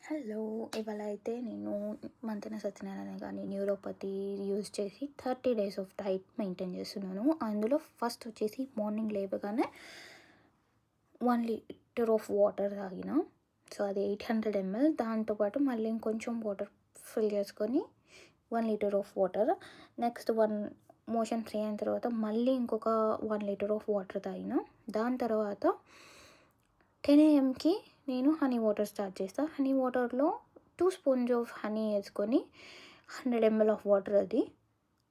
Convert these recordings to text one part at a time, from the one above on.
Hello! ఇవాళ అయితే నేను మంతెన సత్యనారాయణ గారి న్యూరోపతి యూజ్ చేసి 30 డేస్ ఆఫ్ డైట్ మెయింటైన్ చేస్తున్నాను. అందులో ఫస్ట్ వచ్చేసి మార్నింగ్ లేవగానే 1 లీటర్ ఆఫ్ వాటర్ తాగిన. సో, అది 800 ml. దాంతో పాటు మళ్ళీ ఇంకొంచెం వాటర్ ఫిల్ చేసుకొని 1 litre of water. Next motion free అయిన తర్వాత మళ్ళీ ఇంకొక 1 లీటర్ ఆఫ్ వాటర్ తాగిన. దాని తర్వాత 10 AMకి నేను హనీ వాటర్ స్టార్ట్ చేస్తాను. హనీ వాటర్లో 2 స్పూన్స్ ఆఫ్ హనీ వేసుకొని 100 ml ఆఫ్ వాటర్. అది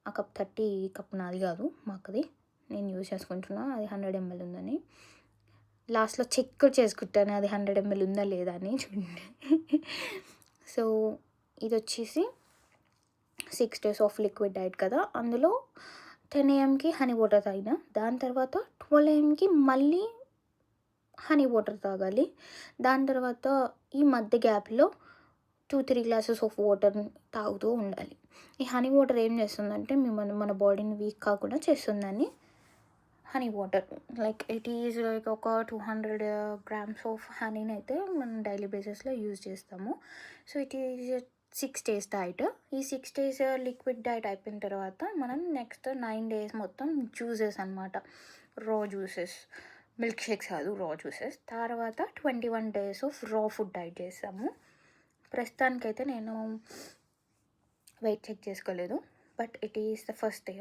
ఆ కప్ 30 కప్ నాది కాదు, మా అక్కది. నేను యూజ్ చేసుకుంటున్నా, అది 100 ml ఉందని. లాస్ట్లో చెక్ కూడా చేసుకుంటాను అది 100 ml ఉందా లేదా అని చూడండి. సో, ఇది వచ్చేసి 6 డేస్ ఆఫ్ లిక్విడ్ డైట్ కదా. అందులో 10 AMకి హనీ వాటర్ తాగిన. దాని తర్వాత 12 AMకి మళ్ళీ హనీ వాటర్ తాగాలి. దాని తర్వాత ఈ మధ్య గ్యాప్లో 2-3 గ్లాసెస్ ఆఫ్ వాటర్ తాగుతూ ఉండాలి. ఈ హనీ వాటర్ ఏం చేస్తుందంటే మన బాడీని వీక్ కాకుండా చేస్తుందని. Honey water it is like ఒక 200 గ్రామ్స్ ఆఫ్ హనీని అయితే మనం డైలీ బేసిస్లో యూజ్ చేస్తాము. So, it is 6 days diet. ఈ 6 డేస్ లిక్విడ్ డైట్ అయిపోయిన తర్వాత మనం నెక్స్ట్ 9 డేస్ మొత్తం జ్యూసెస్ అనమాట. రా జ్యూసెస్, మిల్క్ షేక్స్ కాదు, రా జ్యూసెస్. తర్వాత 21 డేస్ ఆఫ్ రా ఫుడ్ డైట్ చేస్తాము. ప్రస్తుతానికైతే నేను వెయిట్ చెక్ చేసుకోలేదు, but it is the first day.